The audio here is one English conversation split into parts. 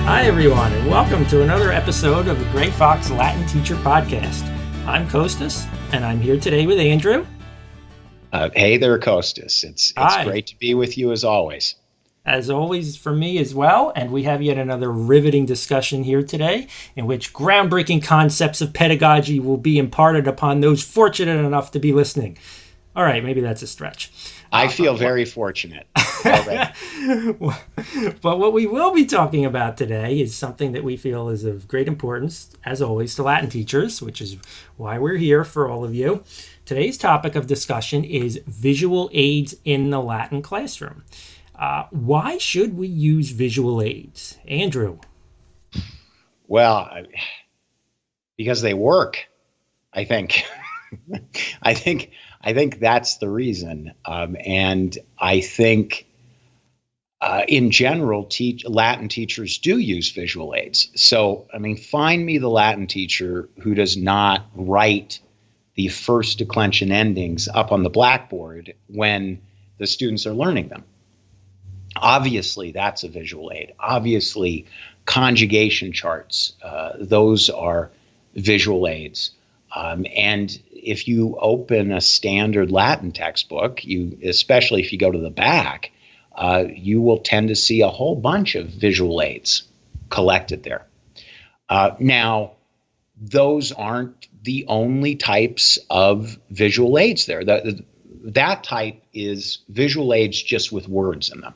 Hi, everyone, and welcome to another episode of the Grey Fox Latin Teacher Podcast. I'm Costas, and I'm here today with Andrew. Hey there, Costas. It's great to be with you as always. As always for me as well, and we have yet another riveting discussion here today in which groundbreaking concepts of pedagogy will be imparted upon those fortunate enough to be listening. All right, maybe that's a stretch. I feel very fortunate already. But what we will be talking about today is something that we feel is of great importance, as always, to Latin teachers, which is why we're here for all of you. Today's topic of discussion is visual aids in the Latin classroom. Why should we use visual aids? Andrew? Well, because they work, I think. I think that's the reason. And I think in general, Latin teachers do use visual aids. So, find me the Latin teacher who does not write the first declension endings up on the blackboard when the students are learning them. Obviously, that's a visual aid. Obviously, conjugation charts, those are visual aids. And if you open a standard Latin textbook, especially if you go to the back, you will tend to see a whole bunch of visual aids collected there. Now, those aren't the only types of visual aids there. That type is visual aids just with words in them.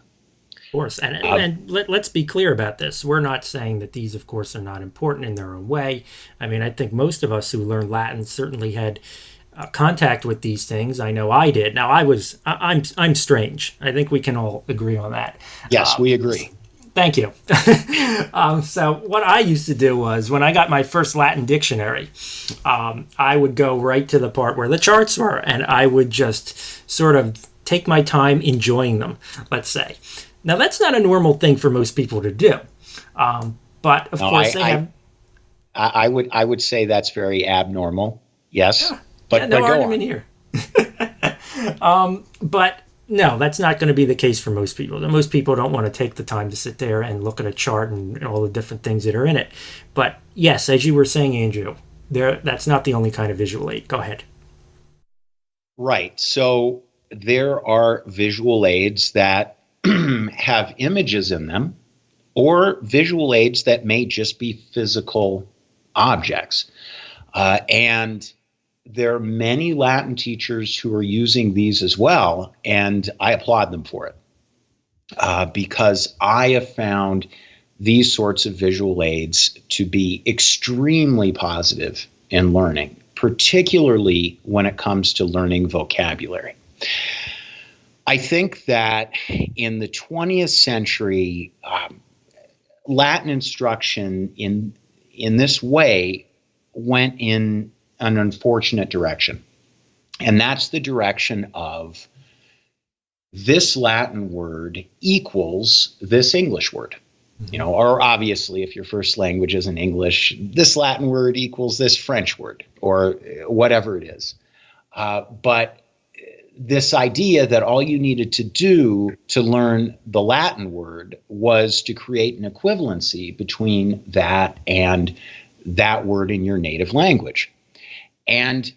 Of course, and let's be clear about this. We're not saying that these, of course, are not important in their own way. I think most of us who learned Latin certainly had contact with these things. I know I did. Now, I'm strange. I think we can all agree on that. Yes, we agree. Thank you. So what I used to do was when I got my first Latin dictionary, I would go right to the part where the charts were, and I would just sort of take my time enjoying them, let's say. Now, that's not a normal thing for most people to do. But, of course, I would say that's very abnormal, yes. Yeah, but no go argument on. here. But, no, that's not going to be the case for most people. Most people don't want to take the time to sit there and look at a chart and all the different things that are in it. But, yes, as you were saying, Andrew, that's not the only kind of visual aid. Go ahead. Right. So there are visual aids that have images in them, or visual aids that may just be physical objects. And there are many Latin teachers who are using these as well, and I applaud them for it. Because I have found these sorts of visual aids to be extremely positive in learning, particularly when it comes to learning vocabulary. I think that in the 20th century, Latin instruction in this way went in an unfortunate direction. And that's the direction of this Latin word equals this English word. Or obviously, if your first language isn't English, this Latin word equals this French word, or whatever it is. But this idea that all you needed to do to learn the Latin word was to create an equivalency between that and that word in your native language. And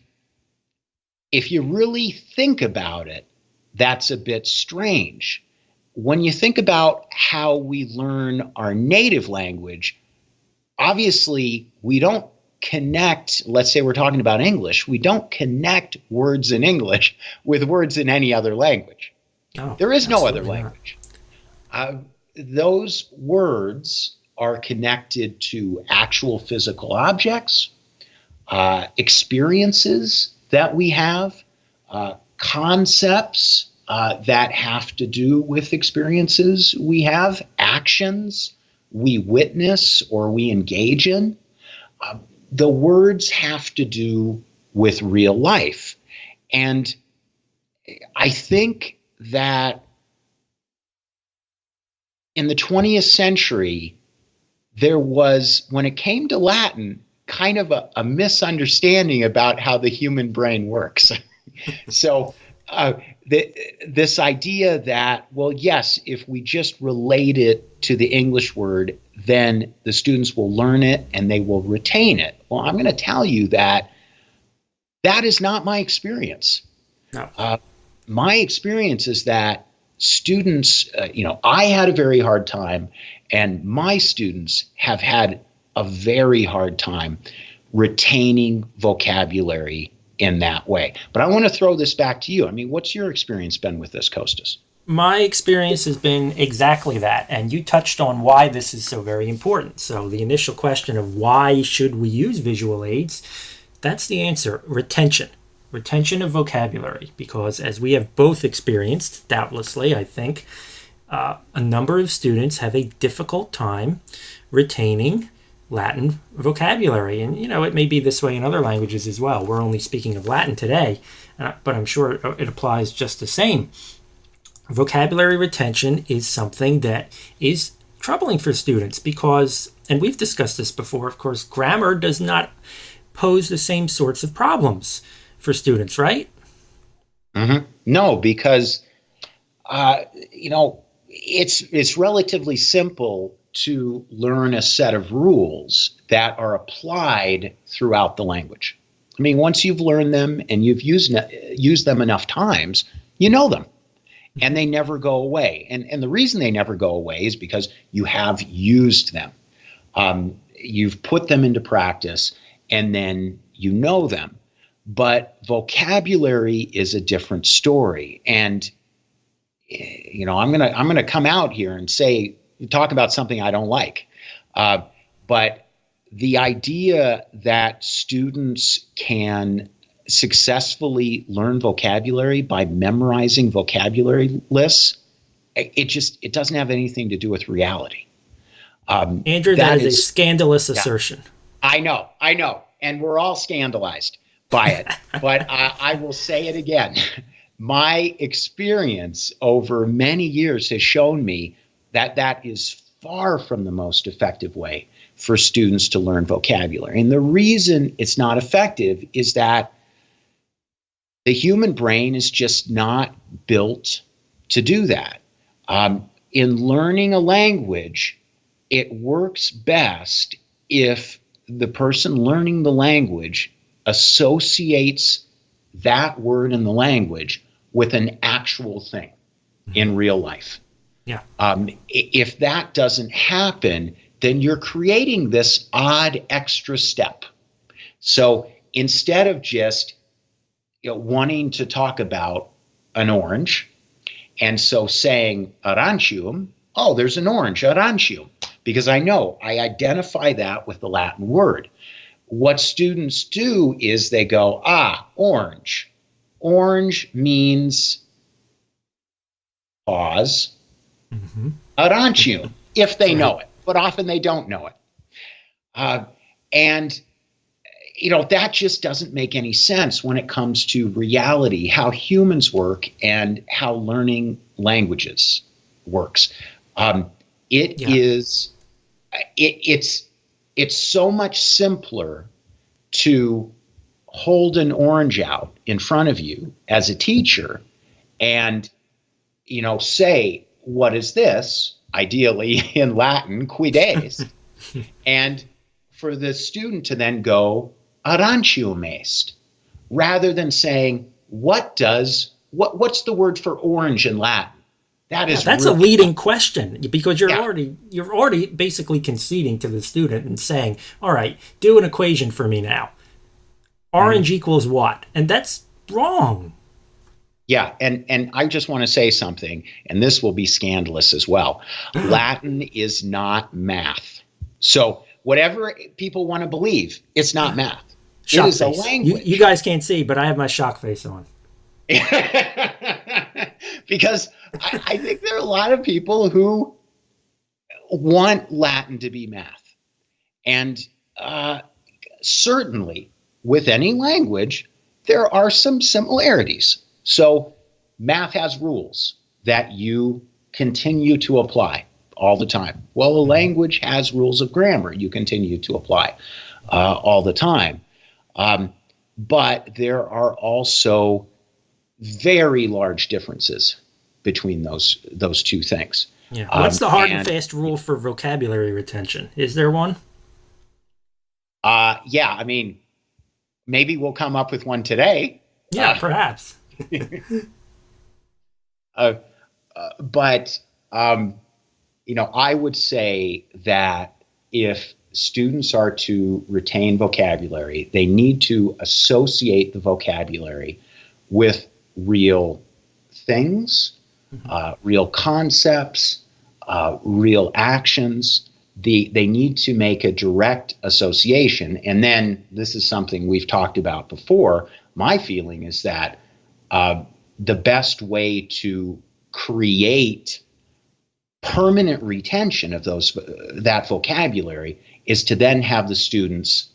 if you really think about it, that's a bit strange. When you think about how we learn our native language, obviously we don't connect, let's say we're talking about English, we don't connect words in English with words in any other language. There is no other language. Those words are connected to actual physical objects, experiences that we have, concepts that have to do with experiences we have, actions we witness or we engage in. The words have to do with real life. And I think that in the 20th century, there was, when it came to Latin, kind of a misunderstanding about how the human brain works. So uh, this idea that, well, yes, if we just relate it to the English word, then the students will learn it and they will retain it. Well, I'm going to tell you that that is not my experience. No. My experience is that students, I had a very hard time, and my students have had a very hard time retaining vocabulary in that way. But I want to throw this back to you. I mean, what's your experience been with this, Kostas? My experience has been exactly that, and you touched on why this is so very important. So the initial question of why should we use visual aids, that's the answer: retention of vocabulary, because as we have both experienced, doubtlessly, I think, a number of students have a difficult time retaining Latin vocabulary. And, it may be this way in other languages as well. We're only speaking of Latin today, but I'm sure it applies just the same. Vocabulary retention is something that is troubling for students because, and we've discussed this before, of course, grammar does not pose the same sorts of problems for students, right? Mm-hmm. No, because it's relatively simple to learn a set of rules that are applied throughout the language. I mean, once you've learned them and you've used them enough times, you know them, and they never go away. And the reason they never go away is because you have used them. You've put them into practice, and then you know them. But vocabulary is a different story. And, I'm gonna come out here and talk about something I don't like. But the idea that students can successfully learn vocabulary by memorizing vocabulary lists, it doesn't have anything to do with reality. Andrew, that is a scandalous assertion. I know. And we're all scandalized by it. But I will say it again. My experience over many years has shown me that is far from the most effective way for students to learn vocabulary. And the reason it's not effective is that the human brain is just not built to do that. In learning a language, it works best if the person learning the language associates that word in the language with an actual thing in real life. Yeah. If that doesn't happen, then you're creating this odd extra step. So instead of just wanting to talk about an orange, and so saying arancium, oh, there's an orange, arancium, because I identify that with the Latin word. What students do is they go, orange. Orange means pause, arancium, if they know it, but often they don't know it. And that just doesn't make any sense when it comes to reality, how humans work and how learning languages works. It's so much simpler to hold an orange out in front of you as a teacher and, say, what is this? Ideally in Latin, quid est? And for the student to then go, arancium est, rather than saying, what's the word for orange in Latin? That's really a leading question, because you're already basically conceding to the student and saying, all right, do an equation for me now. Orange equals what? And that's wrong. Yeah, and I just want to say something, and this will be scandalous as well. Latin is not math. So whatever people want to believe, it's not math. Shock it is face. A language. You guys can't see, but I have my shock face on. Because I think there are a lot of people who want Latin to be math. And certainly with any language, there are some similarities. So math has rules that you continue to apply all the time. Well, a language has rules of grammar you continue to apply all the time. But there are also very large differences between those two things. Yeah. What's the hard and fast rule for vocabulary retention? Is there one? Yeah, I mean, maybe we'll come up with one today. Yeah, perhaps. But I would say that if students are to retain vocabulary, they need to associate the vocabulary with real things, real concepts, real actions. They need to make a direct association. And then this is something we've talked about before. My feeling is that the best way to create permanent retention of that vocabulary is to then have the students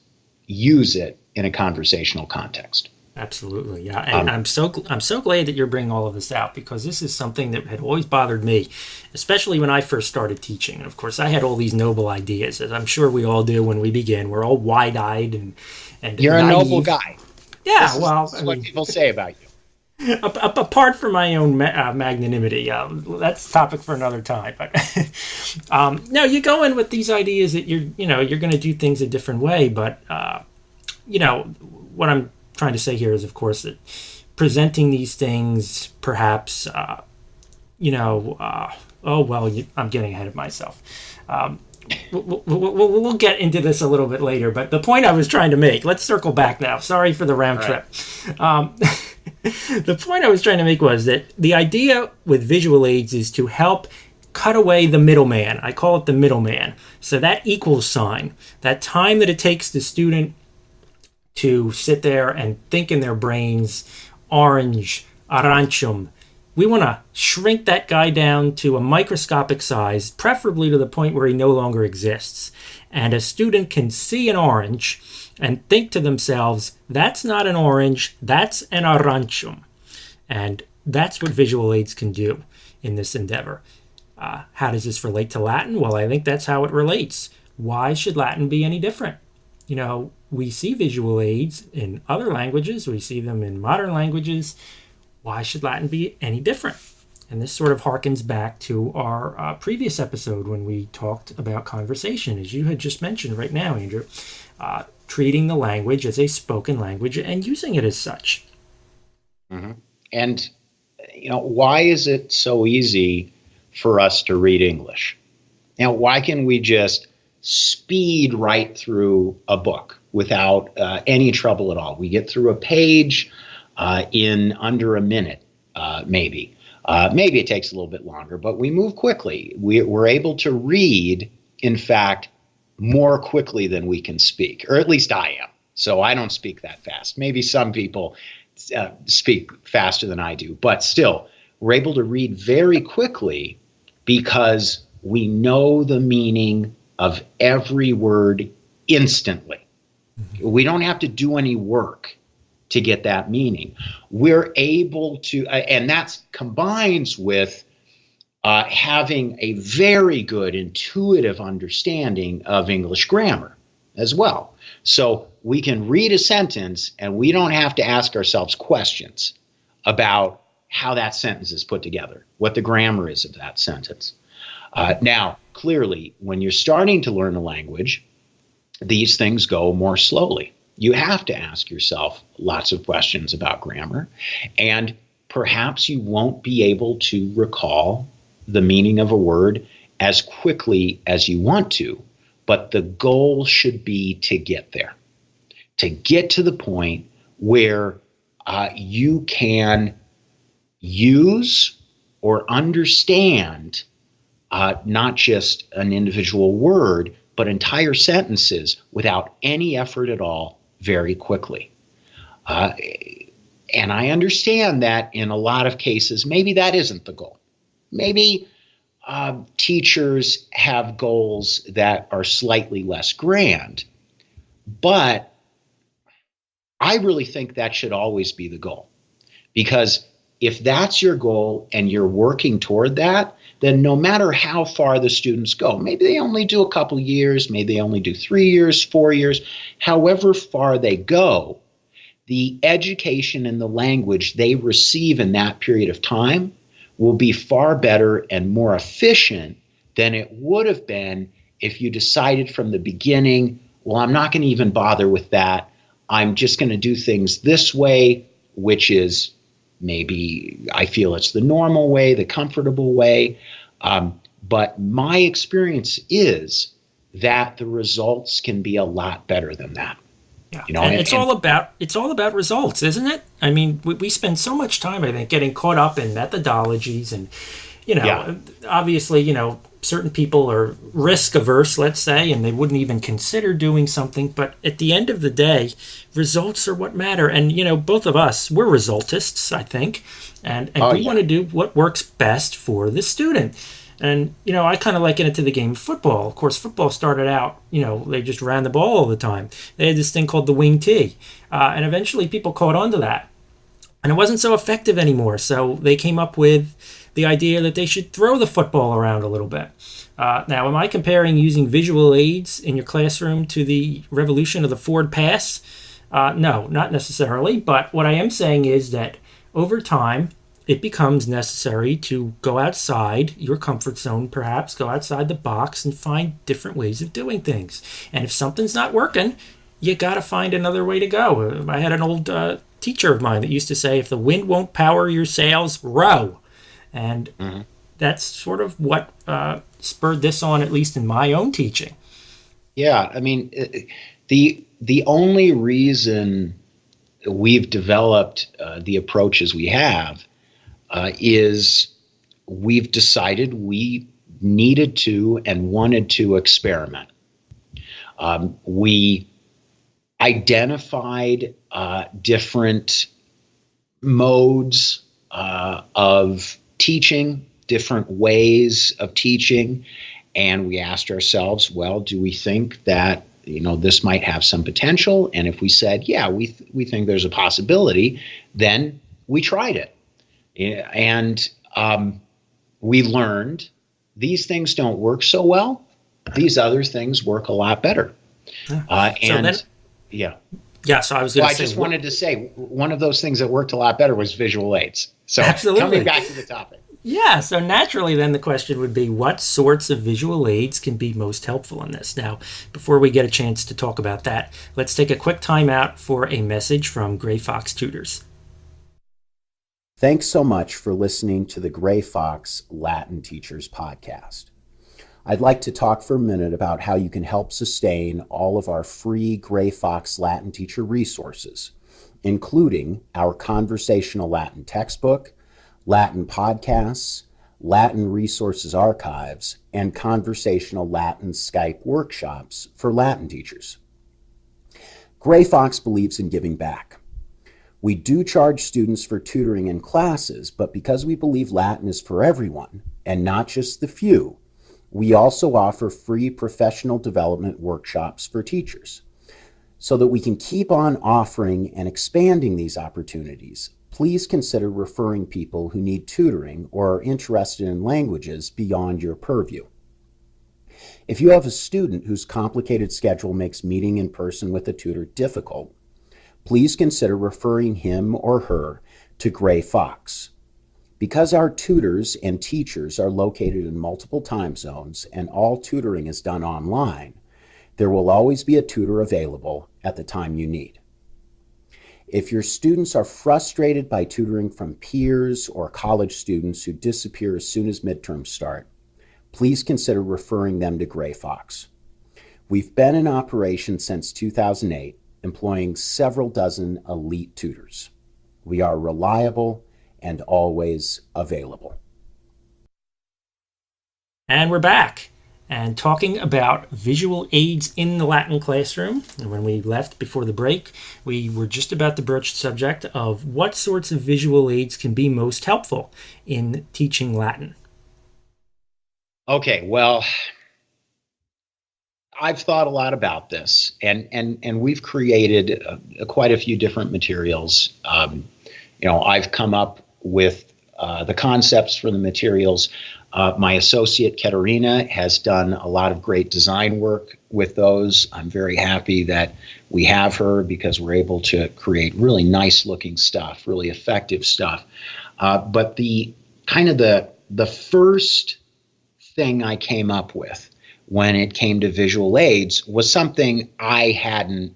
use it in a conversational context. Absolutely, yeah, and I'm so glad that you're bringing all of this out, because this is something that had always bothered me, especially when I first started teaching. And of course, I had all these noble ideas, as I'm sure we all do when we begin. We're all wide-eyed and you're naive. A noble guy. Yeah, this is what people say about you. Apart from my own magnanimity, that's a topic for another time. But no, you go in with these ideas that you're going to do things a different way. But what I'm trying to say here is, of course, that presenting these things, perhaps, I'm getting ahead of myself. We'll get into this a little bit later, but the point I was trying to make, let's circle back now. Sorry for the round trip. The point I was trying to make was that the idea with visual aids is to help cut away the middleman. I call it the middleman. So that equals sign, that time that it takes the student to sit there and think in their brains, orange, aranchum. We want to shrink that guy down to a microscopic size, preferably to the point where he no longer exists. And a student can see an orange and think to themselves, that's not an orange, that's an aranchum. And that's what visual aids can do in this endeavor. How does this relate to Latin? Well, I think that's how it relates. Why should Latin be any different? We see visual aids in other languages. We see them in modern languages. Why should Latin be any different? And this sort of harkens back to our previous episode when we talked about conversation, as you had just mentioned right now, Andrew, treating the language as a spoken language and using it as such. Mm-hmm. And, why is it so easy for us to read English? Why can we just speed right through a book without any trouble at all? We get through a page in under a minute, maybe. Maybe it takes a little bit longer, but we move quickly. We're able to read, in fact, more quickly than we can speak, or at least I am. So I don't speak that fast. Maybe some people speak faster than I do, but still, we're able to read very quickly because we know the meaning of every word instantly. Mm-hmm. We don't have to do any work to get that meaning. We're able to, and that combines with having a very good intuitive understanding of English grammar as well. So we can read a sentence and we don't have to ask ourselves questions about how that sentence is put together, what the grammar is of that sentence. Now, clearly, when you're starting to learn a language, these things go more slowly. You have to ask yourself lots of questions about grammar, and perhaps you won't be able to recall the meaning of a word as quickly as you want to, but the goal should be to get there, to get to the point where you can use or understand not just an individual word, but entire sentences without any effort at all very quickly. And I understand that in a lot of cases, maybe that isn't the goal. Maybe teachers have goals that are slightly less grand, but I really think that should always be the goal. Because if that's your goal and you're working toward that, then no matter how far the students go, maybe they only do a couple years, maybe they only do 3 years, 4 years, however far they go, the education and the language they receive in that period of time will be far better and more efficient than it would have been if you decided from the beginning, well, I'm not going to even bother with that. I'm just going to do things this way, which is maybe I feel it's the normal way, the comfortable way. But my experience is that the results can be a lot better than that. Yeah. And it's all about results, isn't it? I mean, we spend so much time, I think, getting caught up in methodologies and, obviously, certain people are risk averse, let's say, and they wouldn't even consider doing something. But at the end of the day, results are what matter. And, both of us, we're resultists, I think, and we want to do what works best for the student. And, I kind of liken it to the game of football. Of course, football started out, they just ran the ball all the time. They had this thing called the wing T. And eventually people caught on to that. And it wasn't so effective anymore. So they came up with the idea that they should throw the football around a little bit. Now, am I comparing using visual aids in your classroom to the revolution of the forward pass? No, not necessarily. But what I am saying is that over time, it becomes necessary to go outside your comfort zone, perhaps go outside the box and find different ways of doing things. And if something's not working, you got to find another way to go. I had an old teacher of mine that used to say, if the wind won't power your sails, row. And that's sort of what spurred this on, at least in my own teaching. Yeah, I mean, the only reason we've developed the approaches we have is we've decided we needed to and wanted to experiment. We identified different modes of teaching, different ways of teaching, and we asked ourselves, well, do we think that this might have some potential? And if we said, yeah, we think there's a possibility, then we tried it. And we learned these things don't work so well. These other things work a lot better. So I was going to say. I just wanted to say one of those things that worked a lot better was visual aids. So absolutely. Coming back to the topic. Yeah, so naturally then the question would be, what sorts of visual aids can be most helpful in this? Now, before we get a chance to talk about that, let's take a quick time out for a message from Gray Fox Tutors. Thanks so much for listening to the Gray Fox Latin Teachers podcast. I'd like to talk for a minute about how you can help sustain all of our free Gray Fox Latin teacher resources, including our conversational Latin textbook, Latin podcasts, Latin resources archives, and conversational Latin Skype workshops for Latin teachers. Gray Fox believes in giving back. We do charge students for tutoring and classes, but because we believe Latin is for everyone and not just the few, we also offer free professional development workshops for teachers. So that we can keep on offering and expanding these opportunities, please consider referring people who need tutoring or are interested in languages beyond your purview. If you have a student whose complicated schedule makes meeting in person with a tutor difficult, please consider referring him or her to Gray Fox. Because our tutors and teachers are located in multiple time zones and all tutoring is done online, there will always be a tutor available at the time you need. If your students are frustrated by tutoring from peers or college students who disappear as soon as midterms start, please consider referring them to Gray Fox. We've been in operation since 2008, employing several dozen elite tutors. We are reliable and always available. And we're back and talking about visual aids in the Latin classroom. And when we left before the break, we were just about to broach the subject of what sorts of visual aids can be most helpful in teaching Latin. Okay, well, I've thought a lot about this, and we've created quite a few different materials. I've come up with the concepts for the materials. My associate, Katerina, has done a lot of great design work with those. I'm very happy that we have her because we're able to create really nice looking stuff, really effective stuff. But the first thing I came up with when it came to visual aids was something I hadn't,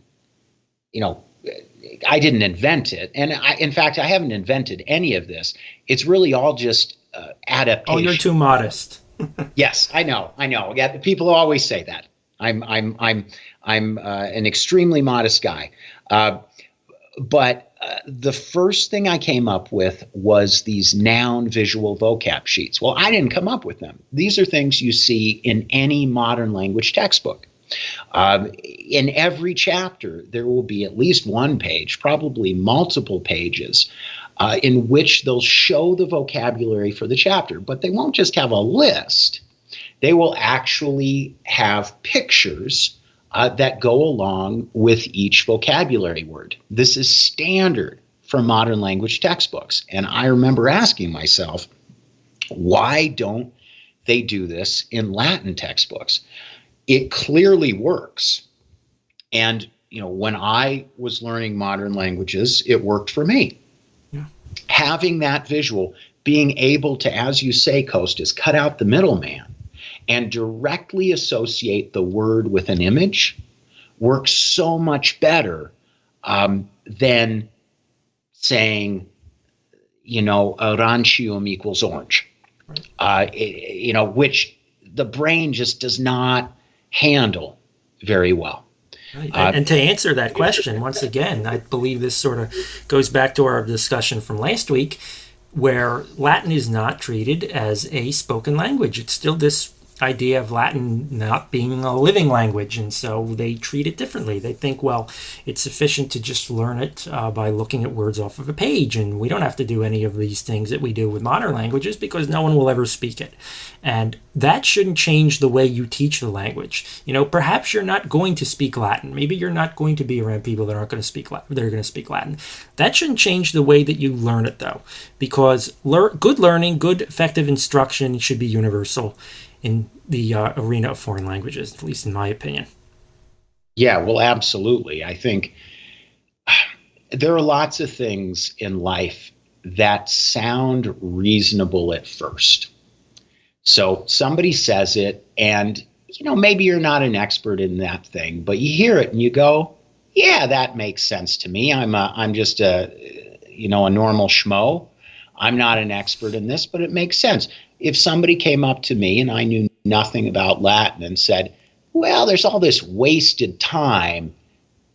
I didn't invent it. And in fact, I haven't invented any of this. It's really all just adaptation. Oh, you're too modest. Yes, I know. Yeah, people always say that. I'm an extremely modest guy. But the first thing I came up with was these noun visual vocab sheets. Well, I didn't come up with them. These are things you see in any modern language textbook. In every chapter, there will be at least one page, probably multiple pages, in which they'll show the vocabulary for the chapter. But they won't just have a list. They will actually have pictures that go along with each vocabulary word. This is standard for modern language textbooks. And I remember asking myself, why don't they do this in Latin textbooks? It clearly works. And, when I was learning modern languages, it worked for me. Yeah. Having that visual, being able to, as you say, Kostas, cut out the middleman and directly associate the word with an image works so much better than saying, arancium equals orange, which the brain just does not handle very well. Right. And to answer that question, once again, I believe this sort of goes back to our discussion from last week, where Latin is not treated as a spoken language. It's still this idea of Latin not being a living language, and so they treat it differently. They think, well, it's sufficient to just learn it by looking at words off of a page, and we don't have to do any of these things that we do with modern languages because no one will ever speak it. And that shouldn't change the way you teach the language. Perhaps you're not going to speak Latin. Maybe you're not going to be around people that aren't going to speak Latin. They're going to speak Latin. That shouldn't change the way that you learn it, though, because good learning, good effective instruction should be universal in the arena of foreign languages, at least in my opinion. Yeah, well, absolutely. I think there are lots of things in life that sound reasonable at first. So somebody says it, and maybe you're not an expert in that thing, but you hear it and you go, yeah, that makes sense to me. I'm just a normal schmo. I'm not an expert in this, but it makes sense. If somebody came up to me and I knew nothing about Latin and said, well, there's all this wasted time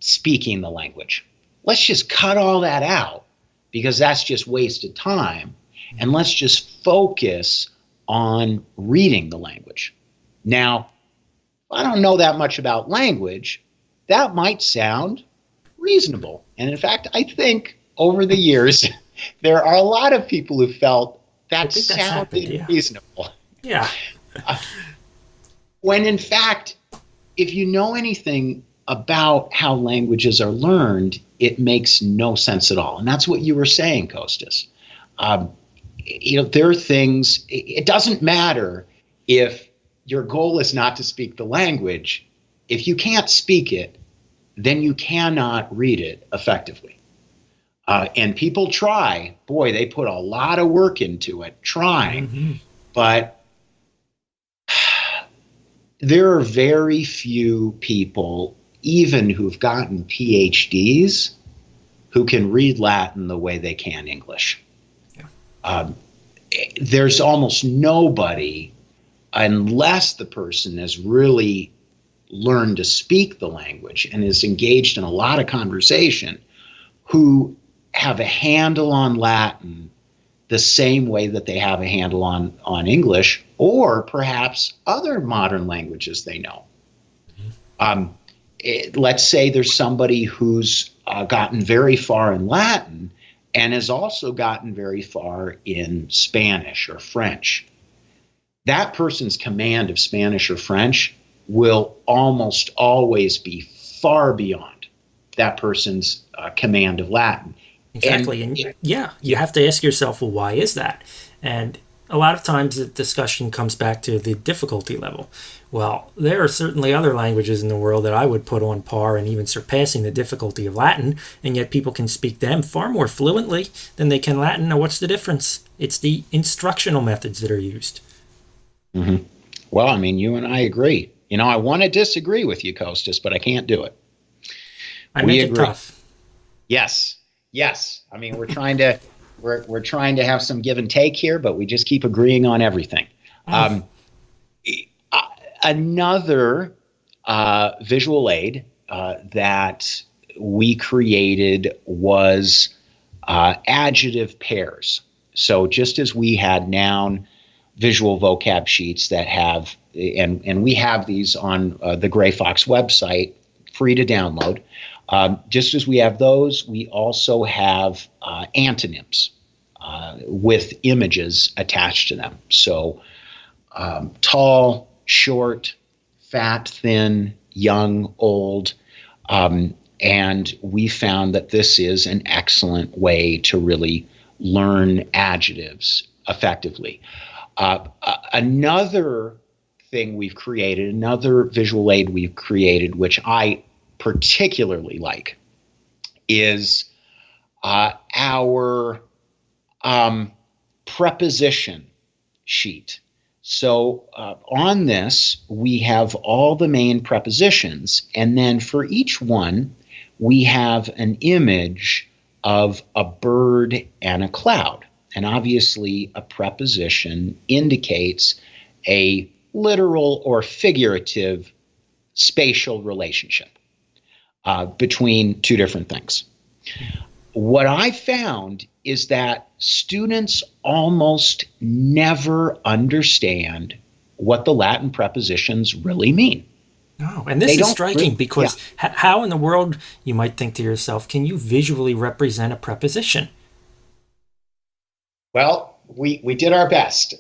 speaking the language. Let's just cut all that out because that's just wasted time. And let's just focus on reading the language. Now, I don't know that much about language. That might sound reasonable. And in fact, I think over the years, there are a lot of people who felt that sounded reasonable. Yeah. When in fact, if you know anything about how languages are learned, it makes no sense at all. And that's what you were saying, Kostas. There are things, it doesn't matter if your goal is not to speak the language. If you can't speak it, then you cannot read it effectively. And people try. Boy, they put a lot of work into it, trying. Mm-hmm. But there are very few people, even who've gotten PhDs, who can read Latin the way they can English. Yeah. There's almost nobody, unless the person has really learned to speak the language and is engaged in a lot of conversation, who have a handle on Latin the same way that they have a handle on English, or perhaps other modern languages they know. Let's say there's somebody who's gotten very far in Latin and has also gotten very far in Spanish or French. That person's command of Spanish or French will almost always be far beyond that person's command of Latin. Exactly. And yeah, you have to ask yourself, well, why is that? And a lot of times the discussion comes back to the difficulty level. Well, there are certainly other languages in the world that I would put on par and even surpassing the difficulty of Latin, and yet people can speak them far more fluently than they can Latin. Now, what's the difference? It's the instructional methods that are used. Mm-hmm. Well, I mean, you and I agree. I want to disagree with you, Costas, but I can't do it. I make it tough. Yes. I mean, we're trying to have some give and take here, but we just keep agreeing on everything. Another visual aid that we created was adjective pairs. So just as we had noun visual vocab sheets that have, and we have these on the Gray Fox website, free to download. Just as we have those, we also have antonyms with images attached to them. So tall, short, fat, thin, young, old. And we found that this is an excellent way to really learn adjectives effectively. Another thing we've created, another visual aid we've created, which I particularly like, is our preposition sheet. So on this, we have all the main prepositions, and then for each one, we have an image of a bird and a cloud. And obviously, a preposition indicates a literal or figurative spatial relationship between two different things. What I found is that students almost never understand what the Latin prepositions really mean. No, and this is striking because how in the world, you might think to yourself, can you visually represent a preposition? Well, we did our best.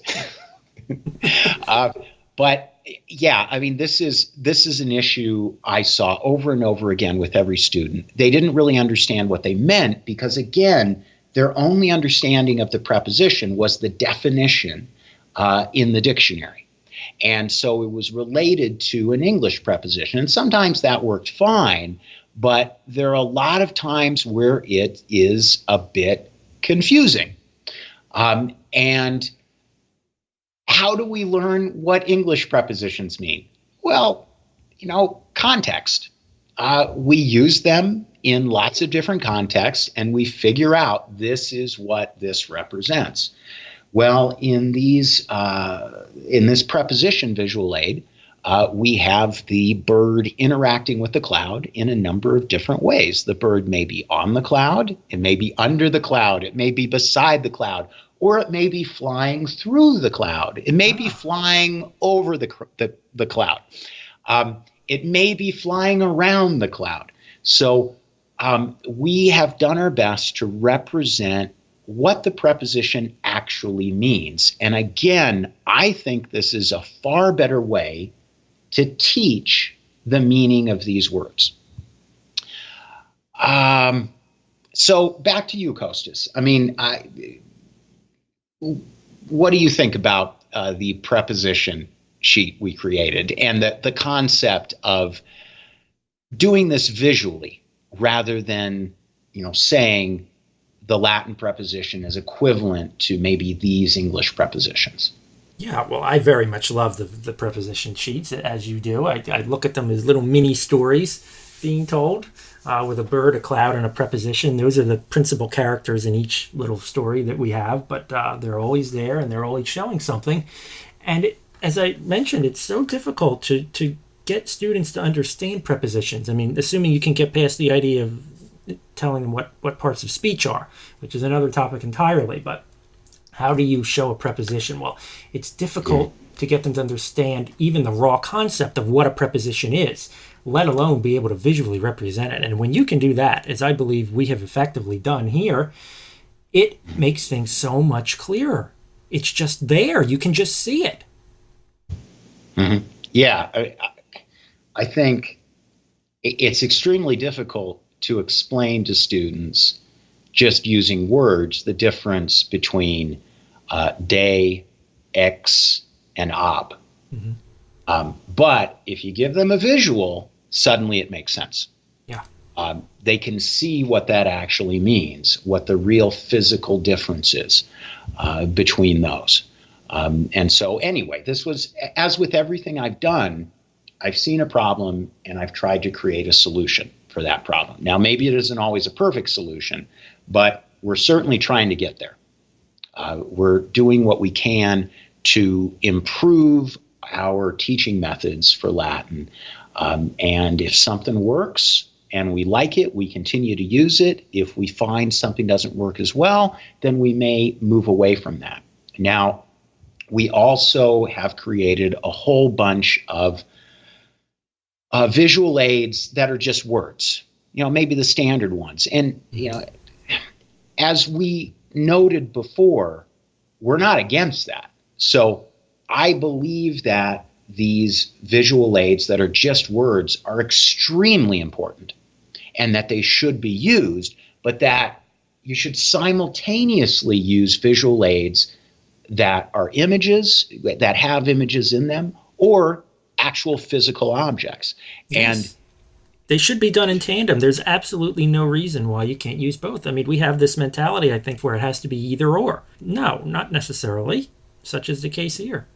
But yeah, I mean, this is an issue I saw over and over again with every student. They didn't really understand what they meant because, again, their only understanding of the preposition was the definition in the dictionary. And so it was related to an English preposition. And sometimes that worked fine, but there are a lot of times where it is a bit confusing. And how do we learn what English prepositions mean? Well, context. We use them in lots of different contexts, and we figure out this is what this represents. Well, in this preposition visual aid, we have the bird interacting with the cloud in a number of different ways. The bird may be on the cloud, it may be under the cloud, it may be beside the cloud, or it may be flying through the cloud. It may be flying over the cloud. It may be flying around the cloud. So we have done our best to represent what the preposition actually means. And again, I think this is a far better way to teach the meaning of these words. So back to you, Costas. I mean, what do you think about the preposition sheet we created and the concept of doing this visually rather than, saying the Latin preposition is equivalent to maybe these English prepositions? Yeah, well, I very much love the preposition sheets, as you do. I look at them as little mini stories being told with a bird, a cloud, and a preposition. Those are the principal characters in each little story that we have, but they're always there, and they're always showing something. And as I mentioned, it's so difficult to get students to understand prepositions. I mean, assuming you can get past the idea of telling them what parts of speech are, which is another topic entirely, but how do you show a preposition? Well, it's difficult to get them to understand even the raw concept of what a preposition is, let alone be able to visually represent it. And when you can do that, as I believe we have effectively done here, it makes things so much clearer. It's just there. You can just see it. Mm-hmm. Yeah, I think it's extremely difficult to explain to students just using words the difference between day, X, and ob. But if you give them a visual, suddenly it makes sense. Yeah. They can see what that actually means, what the real physical difference is between those. And so anyway, this was, as with everything I've done, I've seen a problem and I've tried to create a solution for that problem. Now, maybe it isn't always a perfect solution, but we're certainly trying to get there. We're doing what we can to improve our teaching methods for Latin. And if something works and we like it, we continue to use it. If we find something doesn't work as well, then we may move away from that. Now, we also have created a whole bunch of visual aids that are just words, maybe the standard ones. And, as we noted before, we're not against that. So I believe that these visual aids that are just words are extremely important and that they should be used, but that you should simultaneously use visual aids that are images, that have images in them, or actual physical objects. Yes. And they should be done in tandem. There's absolutely no reason why you can't use both. I mean, we have this mentality, I think, where it has to be either or. No, not necessarily, such is the case here.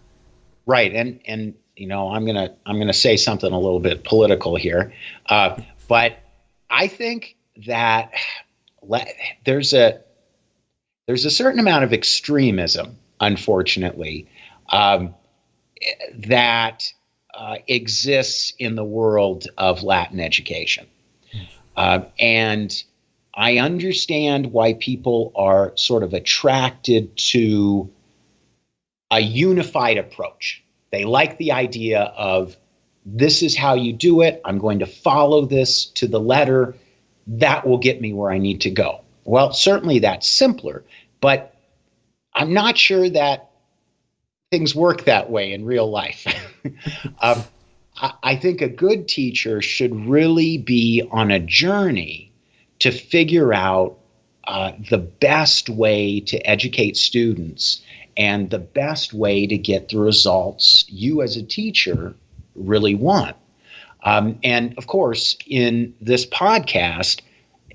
Right, and I'm gonna say something a little bit political here, but I think that there's a certain amount of extremism, unfortunately, that exists in the world of Latin education. And I understand why people are sort of attracted to a unified approach. They like the idea of, this is how you do it. I'm going to follow this to the letter. That will get me where I need to go. Well, certainly that's simpler, but I'm not sure that things work that way in real life. I think a good teacher should really be on a journey to figure out the best way to educate students and the best way to get the results you as a teacher really want. And of course, in this podcast,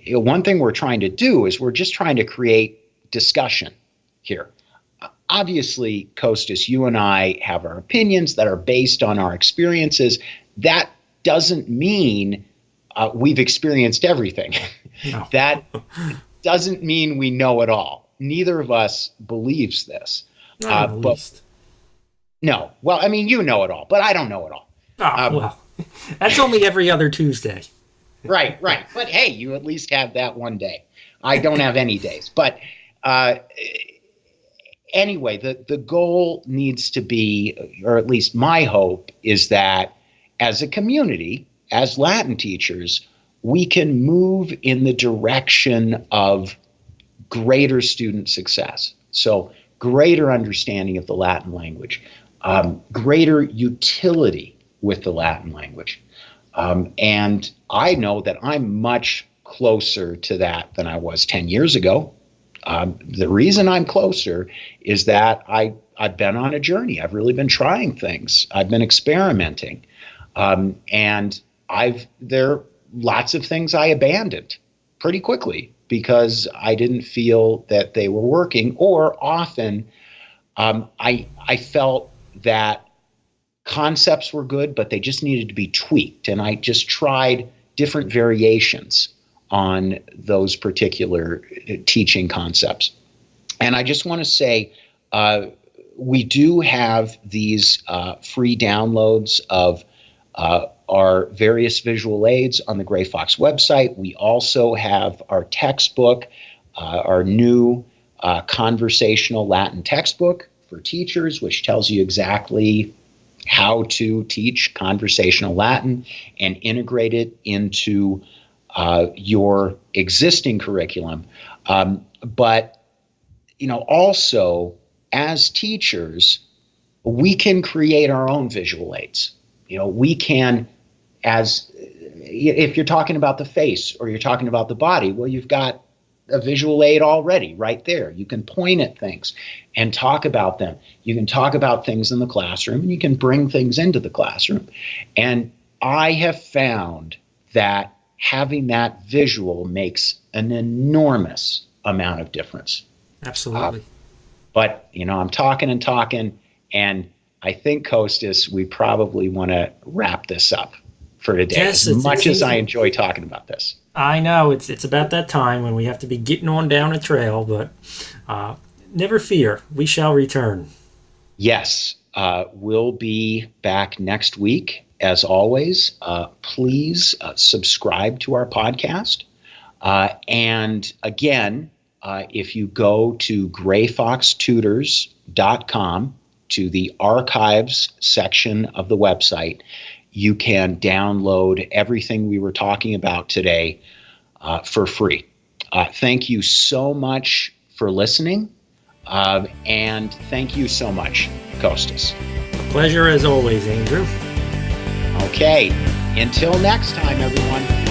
one thing we're trying to do is we're just trying to create discussion here. Obviously, Kostas, you and I have our opinions that are based on our experiences. That doesn't mean we've experienced everything. No. That doesn't mean we know it all. Neither of us believes this. Not in the least. No. Well, I mean, you know it all, but I don't know it all. Oh, well, that's only every other Tuesday. Right. But hey, you at least have that one day. I don't have any days. But anyway, the goal needs to be, or at least my hope, is that as a community, as Latin teachers, we can move in the direction of greater student success. So greater understanding of the Latin language, greater utility with the Latin language. And I know that I'm much closer to that than I was 10 years ago. The reason I'm closer is that I've been on a journey. I've really been trying things. I've been experimenting. And there are lots of things I abandoned pretty quickly because I didn't feel that they were working, or often I felt that concepts were good, but they just needed to be tweaked. And I just tried different variations on those particular teaching concepts. And I just want to say, we do have these free downloads of our various visual aids on the Gray Fox website. We also have our textbook, our new conversational Latin textbook for teachers, which tells you exactly how to teach conversational Latin and integrate it into your existing curriculum. But, also as teachers, we can create our own visual aids. We can, if you're talking about the face or you're talking about the body, well, you've got a visual aid already right there. You can point at things and talk about them. You can talk about things in the classroom, and you can bring things into the classroom. And I have found that having that visual makes an enormous amount of difference. Absolutely. But, I'm talking, and I think, Kostas, we probably want to wrap this up for today. Yes, as much as I enjoy talking about this. I know it's about that time when we have to be getting on down a trail, but never fear, we shall return. Yes, we'll be back next week. As always, please subscribe to our podcast. And again, if you go to grayfoxtutors.com to the archives section of the website, you can download everything we were talking about today for free. Thank you so much for listening. And thank you so much, Kostas. A pleasure as always, Andrew. Okay, until next time, everyone.